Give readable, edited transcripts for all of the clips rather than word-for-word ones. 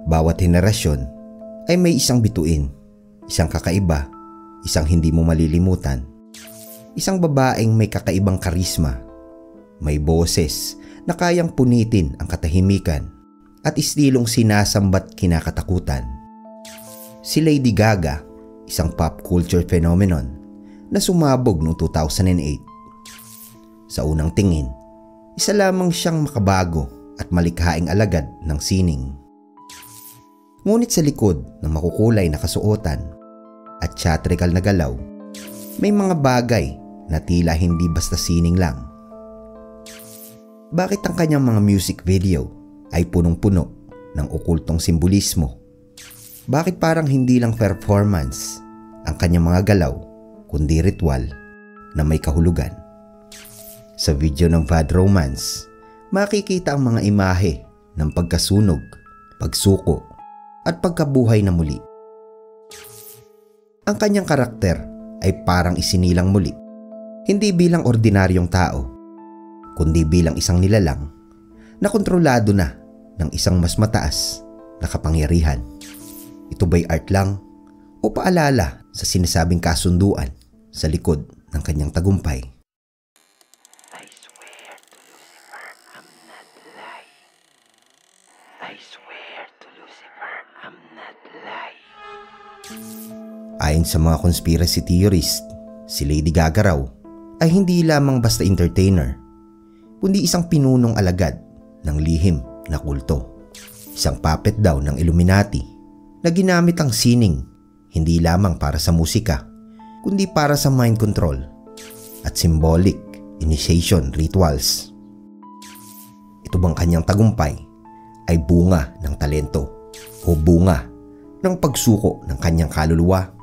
Bawat henerasyon ay may isang bituin, isang kakaiba, isang hindi mo malilimutan. Isang babaeng may kakaibang karisma, may boses na kayang punitin ang katahimikan at istilong sinasambat kinakatakutan. Si Lady Gaga, isang pop culture phenomenon na sumabog noong 2008. Sa unang tingin, isa lamang siyang makabago at malikhaing alagad ng sining. Ngunit sa likod ng makukulay na kasuotan at theatrical na galaw, may mga bagay na tila hindi basta sining lang. Bakit ang kanyang mga music video ay punong-puno ng okultong simbolismo? Bakit parang hindi lang performance ang kanyang mga galaw, kundi ritual na may kahulugan? Sa video ng Bad Romance, makikita ang mga imahe ng pagkasunog, pagsuko, at pagkabuhay na muli. Ang kanyang karakter ay parang isinilang muli, hindi bilang ordinaryong tao, kundi bilang isang nilalang na kontrolado na ng isang mas mataas na kapangyarihan. Ito ba'y art lang o paalala sa sinasabing kasunduan sa likod ng kanyang tagumpay? I swear to Lucifer, I'm not lying. I swear to Lucifer, I'm not lying. Ayon sa mga conspiracy theorist, si Lady Gaga raw ay hindi lamang basta entertainer, kundi isang pinunong alagad ng lihim na kulto. Isang puppet daw ng Illuminati na ginamit ang sining hindi lamang para sa musika, kundi para sa mind control at symbolic initiation rituals. Ito bang kanyang tagumpay ay bunga ng talento o bunga ng pagsuko ng kanyang kaluluwa?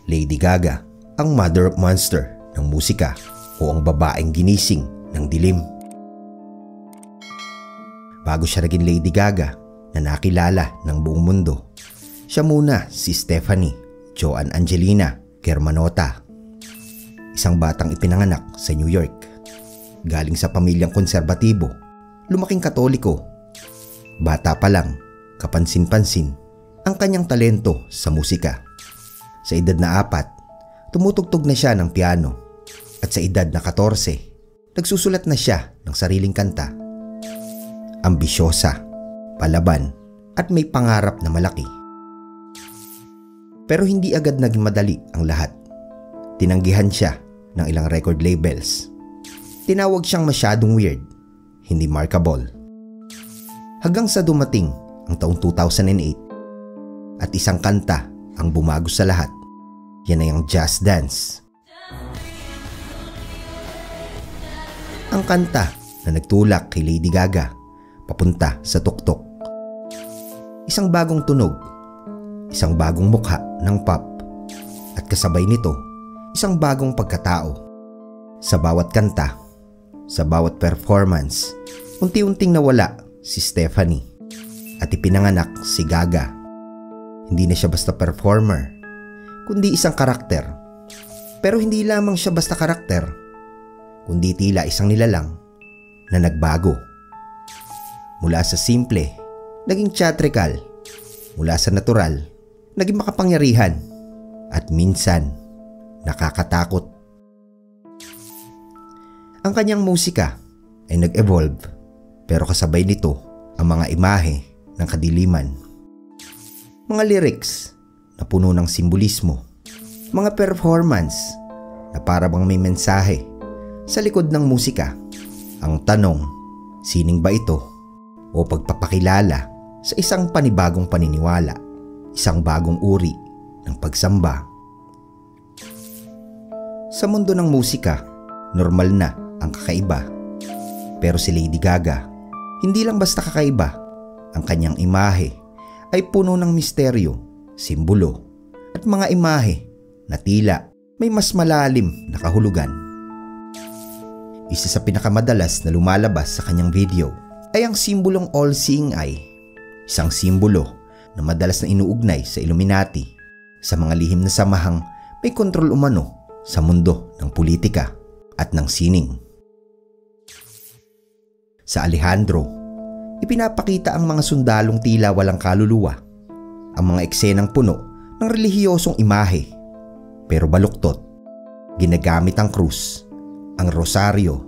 Lady Gaga, ang mother of monster ng musika o ang babaeng ginising ng dilim? Bago siya naging Lady Gaga na nakilala ng buong mundo, siya muna si Stephanie Joan Angelina Germanotta, isang batang ipinanganak sa New York. Galing sa pamilyang konserbatibo, lumaking Katoliko. Bata pa lang, kapansin-pansin ang kanyang talento sa musika. Sa edad na 4, tumutugtog na siya ng piano at sa edad na 14, nagsusulat na siya ng sariling kanta. Ambisyosa, palaban at may pangarap na malaki. Pero hindi agad naging madali ang lahat. Tinanggihan siya ng ilang record labels. Tinawag siyang masyadong weird, hindi markable. Hanggang sa dumating ang taong 2008 at isang kanta ang bumago sa lahat. Yan ay ang Just Dance. Ang kanta na nagtulak kay Lady Gaga papunta sa tuktok. Isang bagong tunog, isang bagong mukha ng pop, at kasabay nito, isang bagong pagkatao. Sa bawat kanta, sa bawat performance, unti-unting nawala si Stephanie at ipinanganak si Gaga. Hindi na siya basta performer, kundi isang karakter. Pero hindi lamang siya basta karakter, kundi tila isang nilalang na nagbago. Mula sa simple, naging theatrical. Mula sa natural, naging makapangyarihan. At minsan, nakakatakot. Ang kanyang musika ay nag-evolve, pero kasabay nito ang mga imahe ng kadiliman. Mga lyrics na puno ng simbolismo, mga performance na para bang may mensahe sa likod ng musika. Ang tanong, sining ba ito o pagpapakilala sa isang panibagong paniniwala, isang bagong uri ng pagsamba? Sa mundo ng musika, normal na ang kakaiba. Pero si Lady Gaga, hindi lang basta kakaiba. Ang kanyang imahe ay puno ng misteryo, simbolo, at mga imahe na tila may mas malalim na kahulugan. Isa sa pinakamadalas na lumalabas sa kanyang video ay ang simbolong all-seeing eye, isang simbolo na madalas na inuugnay sa Illuminati, sa mga lihim na samahang may kontrol umano sa mundo ng politika at ng sining. Sa Alejandro, ipinapakita ang mga sundalong tila walang kaluluwa, ang mga eksenang puno ng relihiyosong imahe. Pero baluktot, ginagamit ang krus, ang rosaryo,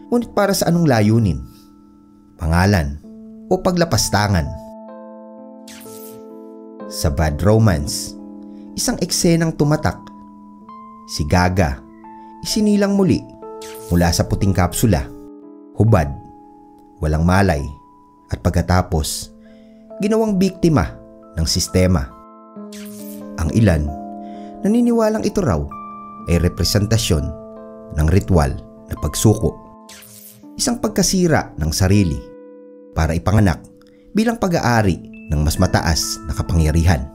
ngunit para sa anong layunin? Pangalan o paglapastangan? Sa Bad Romance, isang eksenang tumatak. Si Gaga, isinilang muli mula sa puting kapsula, hubad, walang malay, at pagkatapos, ginawang biktima ng sistema. Ang ilan, naniniwalang ito raw ay representasyon ng ritual na pagsuko, isang pagkasira ng sarili para ipanganak bilang pag-aari ng mas mataas na kapangyarihan.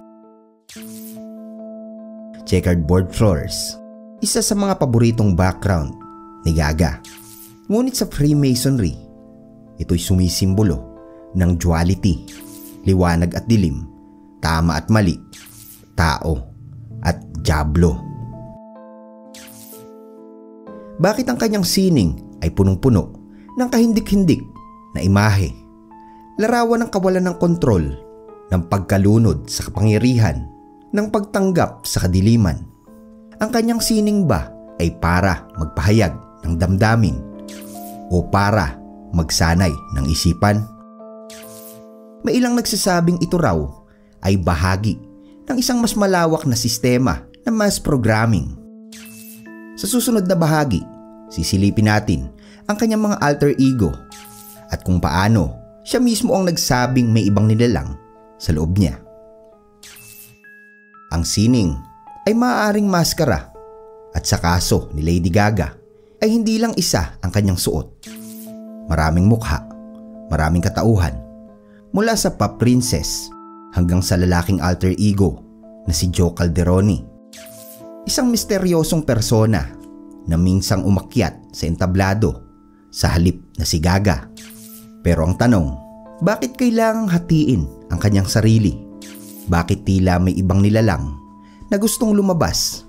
Checkered board floors, isa sa mga paboritong background ni Gaga. Ngunit sa Freemasonry, ito'y sumisimbolo ng duality, liwanag at dilim, tama at mali, tao at diablo. Bakit ang kanyang sining ay punong-puno ng kahindik-hindik na imahe? Larawan ng kawalan ng kontrol, ng pagkalunod sa kapangyarihan, ng pagtanggap sa kadiliman. Ang kanyang sining ba ay para magpahayag ng damdamin o para magsanay ng isipan? May ilang nagsasabing ito raw ay bahagi ng isang mas malawak na sistema na mass programming. Sa susunod na bahagi, sisilipin natin ang kanyang mga alter ego at kung paano siya mismo ang nagsabing may ibang nilalang sa loob niya. Ang sining ay maaaring maskara at sa kaso ni Lady Gaga ay hindi lang isa ang kanyang suot. Maraming mukha, maraming katauhan, mula sa pop princess hanggang sa lalaking alter ego na si Joe Calderoni. Isang misteryosong persona na minsang umakyat sa entablado sa halip na si Gaga. Pero ang tanong, bakit kailangang hatiin ang kanyang sarili? Bakit tila may ibang nilalang na gustong lumabas?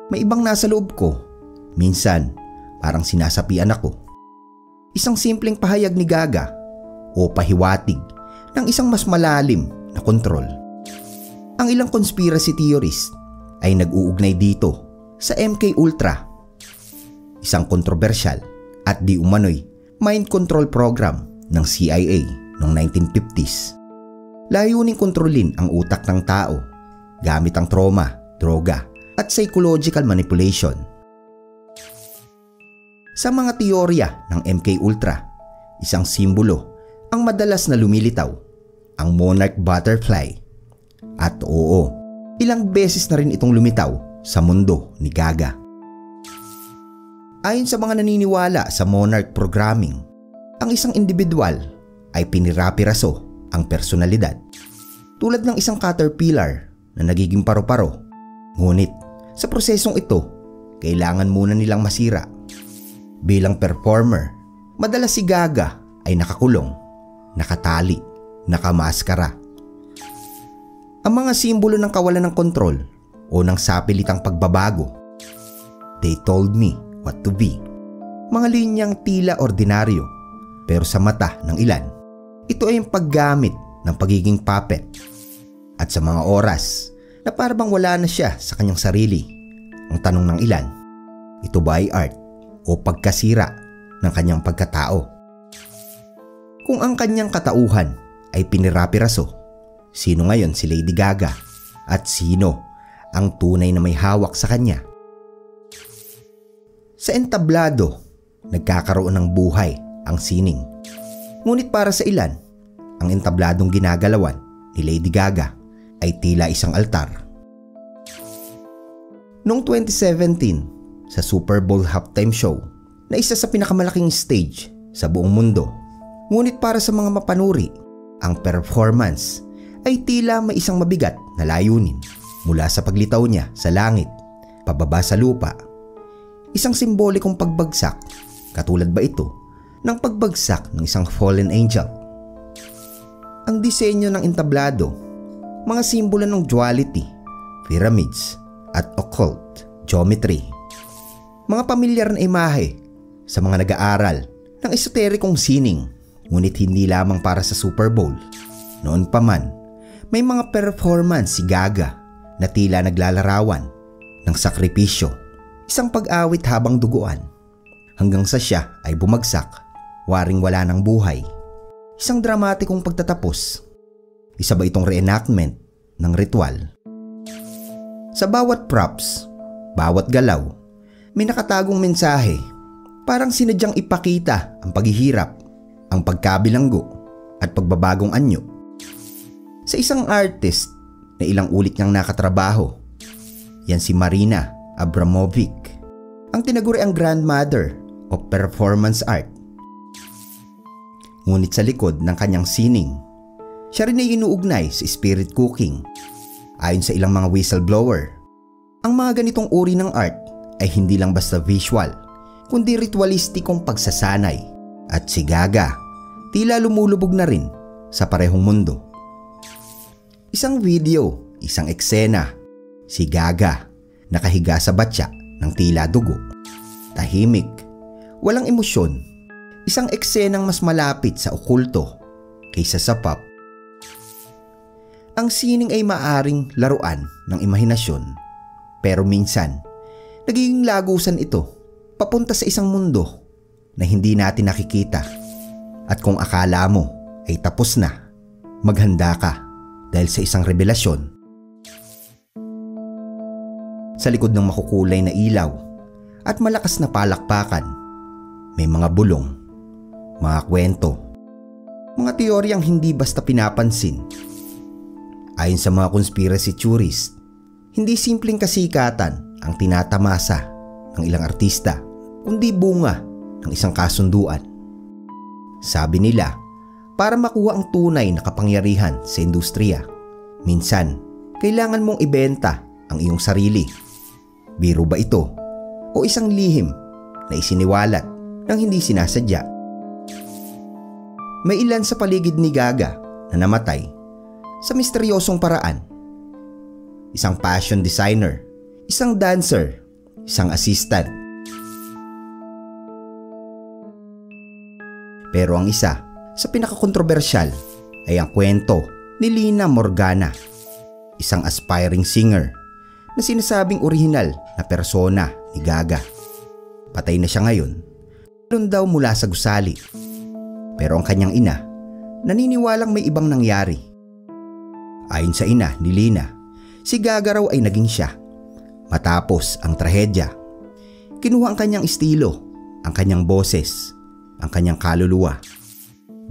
May ibang nasa loob ko. Minsan, parang sinasapian ako. Isang simpleng pahayag ni Gaga o pahiwatig ng isang mas malalim na kontrol. Ang ilang conspiracy theorist ay nag-uugnay dito sa MK Ultra, isang kontrobersyal at di umano'y mind control program ng CIA noong 1950s. Layuning kontrolin ang utak ng tao gamit ang trauma, droga at psychological manipulation. Sa mga teorya ng MK Ultra, isang simbolo ang madalas na lumilitaw, ang monarch butterfly. At oo, ilang beses na rin itong lumitaw sa mundo ni Gaga. Ayon sa mga naniniwala sa monarch programming, ang isang individual ay pinirapiraso ang personalidad tulad ng isang caterpillar na nagiging paru-paro. Ngunit sa prosesong ito, kailangan muna nilang masira. Bilang performer, madalas si Gaga ay nakakulong, nakatali, nakamaskara. Ang mga simbolo ng kawalan ng kontrol o ng sapilitang pagbabago. They told me what to be. Mga linyang tila ordinaryo, pero sa mata ng ilan, ito ay ang paggamit ng pagiging puppet. At sa mga oras na parang wala na siya sa kanyang sarili, ang tanong ng ilan, ito ba ay art o pagkasira ng kanyang pagkatao? Kung ang kanyang katauhan ay pinirapiraso, sino ngayon si Lady Gaga at sino ang tunay na may hawak sa kanya? Sa entablado, nagkakaroon ng buhay ang sining. Ngunit para sa ilan, ang entabladong ginagalawan ni Lady Gaga ay tila isang altar. Noong 2017, sa Super Bowl halftime show na isa sa pinakamalaking stage sa buong mundo, ngunit para sa mga mapanuri, ang performance ay tila may isang mabigat na layunin mula sa paglitaw niya sa langit, pababa sa lupa. Isang simbolikong pagbagsak, katulad ba ito ng pagbagsak ng isang fallen angel? Ang disenyo ng entablado, mga simbolo ng duality, pyramids at occult geometry. Mga pamilyar na imahe sa mga nag-aaral ng esoterikong sining, Ngunit hindi lamang para sa Super Bowl. Noon pa man, may mga performance si Gaga na tila naglalarawan ng sakripisyo. Isang pag-awit habang duguan. Hanggang sa siya ay bumagsak, waring wala ng buhay. Isang dramatikong pagtatapos. Isa ba itong reenactment ng ritual? Sa bawat props, bawat galaw, may nakatagong mensahe. Parang sinadyang ipakita ang paghihirap, ang pagkabilanggo at pagbabagong anyo. Sa isang artist na ilang ulit niyang nakatrabaho, yan si Marina Abramovic, ang tinaguri ang grandmother of performance art. Ngunit sa likod ng kanyang sining, siya rin ay inuugnay sa spirit cooking. Ayon sa ilang mga whistleblower, ang mga ganitong uri ng art ay hindi lang basta visual, kundi ritualistikong pagsasanay. At si Gaga, tila lumulubog na rin sa parehong mundo. Isang video, isang eksena, si Gaga nakahiga sa batya ng tila dugo. Tahimik, walang emosyon, isang eksenang mas malapit sa okulto kaysa sa pop. Ang sining ay maaring laruan ng imahinasyon, pero minsan, nagiging lagusan ito papunta sa isang mundo na hindi natin nakikita. At kung akala mo ay tapos na, maghanda ka dahil sa isang revelasyon. Sa likod ng makukulay na ilaw at malakas na palakpakan, may mga bulong, mga kwento, mga teoryang hindi basta pinapansin. Ayon sa mga conspiracy theorists, hindi simpleng kasikatan ang tinatamasa ng ilang artista, kundi bunga ng isang kasunduan. Sabi nila, para makuha ang tunay na kapangyarihan sa industriya, minsan kailangan mong ibenta ang iyong sarili. Biro ba ito o isang lihim na isiniwalat ng hindi sinasadya? May ilan sa paligid ni Gaga na namatay sa misteryosong paraan. Isang fashion designer, isang dancer, isang assistant. Pero ang isa sa pinakakontrobersyal ay ang kwento ni Lina Morgana, isang aspiring singer na sinasabing orihinal na persona ni Gaga. Patay na siya ngayon, meron daw mula sa gusali. Pero ang kanyang ina, naniniwalang may ibang nangyari. Ayon sa ina ni Lina, si Gaga raw ay naging siya. Matapos ang trahedya, kinuha ang kanyang estilo, ang kanyang boses, ang kanyang kaluluwa.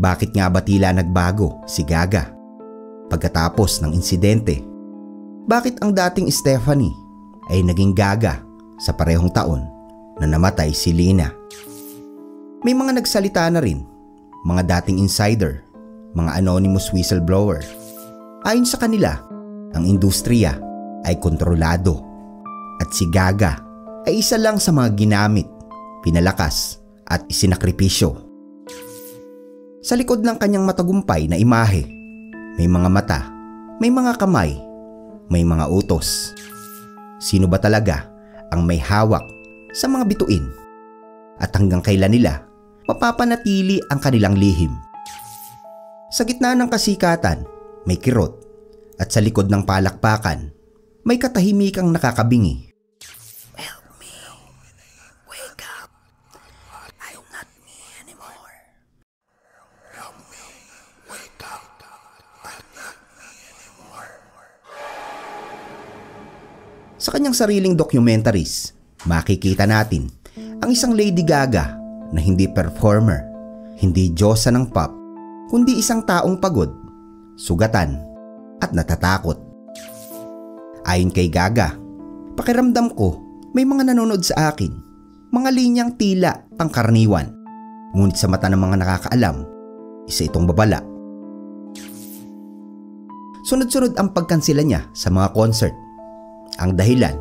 Bakit nga ba tila nagbago si Gaga pagkatapos ng insidente? Bakit ang dating Stephanie ay naging Gaga sa parehong taon na namatay si Lina? May mga nagsalita na rin, mga dating insider, mga anonymous whistleblower. Ayon sa kanila, ang industriya ay kontrolado at si Gaga ay isa lang sa mga ginamit, pinalakas at isinakripisyo. Sa likod ng kanyang matagumpay na imahe, may mga mata, may mga kamay, may mga utos. Sino ba talaga ang may hawak sa mga bituin? At hanggang kailan nila mapapanatili ang kanilang lihim? Sa gitna ng kasikatan, may kirot, at sa likod ng palakpakan, may katahimikang nakakabingi. Help me. Wake up. I'm not me anymore. Help me. Wake up. I'm not me anymore. Sa kanyang sariling documentaries, makikita natin ang isang Lady Gaga na hindi performer, hindi diyosa ng pop, kundi isang taong pagod, sugatan, at natatakot. Ayon kay Gaga, pakiramdam ko may mga nanonood sa akin, mga linyang tila pangkaraniwan. Ngunit sa mata ng mga nakakaalam, isa itong babala. Sunod-sunod ang pagkansela niya sa mga concert. Ang dahilan,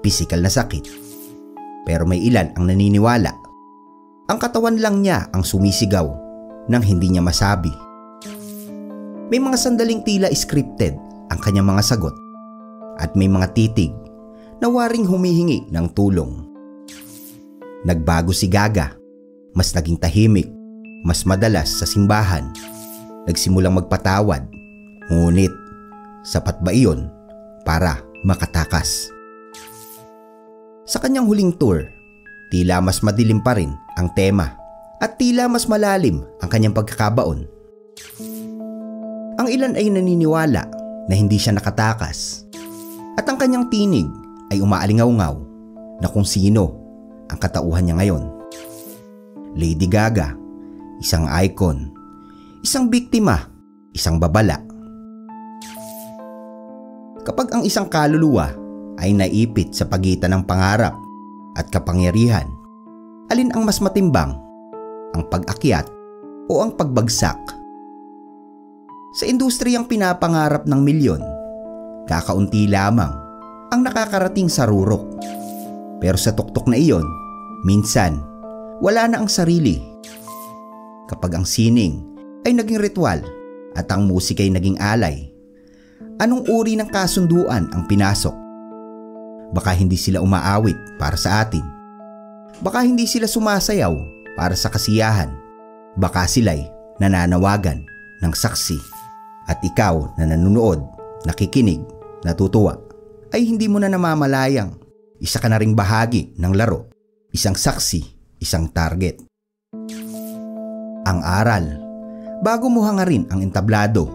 pisikal na sakit. Pero may ilan ang naniniwala. Ang katawan lang niya ang sumisigaw nang hindi niya masabi. May mga sandaling tila scripted ang kanyang mga sagot at may mga titig na waring humihingi ng tulong. Nagbago si Gaga, mas naging tahimik, mas madalas sa simbahan, nagsimulang magpatawad. Ngunit, sapat ba iyon para makatakas? Sa kanyang huling tour, tila mas madilim pa rin ang tema at tila mas malalim ang kanyang pagkakabaon. Ang ilan ay naniniwala na hindi siya nakatakas at ang kanyang tinig ay umaalingaw-ngaw na kung sino ang katauhan niya ngayon. Lady Gaga, isang icon, isang biktima, isang babala. Kapag ang isang kaluluwa ay naipit sa pagitan ng pangarap at kapangyarihan, alin ang mas matimbang, ang pag-akyat o ang pagbagsak? Sa industriyang pinapangarap ng milyon, kakaunti lamang ang nakakarating sa rurok. Pero sa tuktok na iyon, minsan wala na ang sarili. Kapag ang sining ay naging ritual at ang musika ay naging alay, anong uri ng kasunduan ang pinasok? Baka hindi sila umaawit para sa atin. Baka hindi sila sumasayaw para sa kasiyahan. Baka sila'y nananawagan ng saksi. At ikaw na nanonood, nakikinig, natutuwa, ay hindi mo na namamalayang isa ka na ring bahagi ng laro, isang saksi, isang target. Ang aral, bago mo hangarin ang entablado,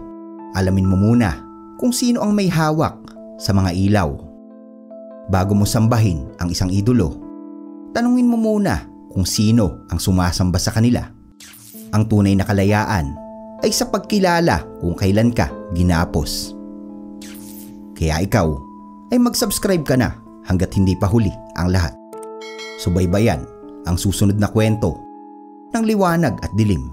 alamin mo muna kung sino ang may hawak sa mga ilaw. Bago mo sambahin ang isang idolo, tanungin mo muna kung sino ang sumasamba sa kanila. Ang tunay na kalayaan ay sa pagkilala kung kailan ka ginapos. Kaya ikaw ay mag-subscribe ka na hanggat hindi pa huli ang lahat. Subaybayan ang susunod na kwento ng liwanag at dilim.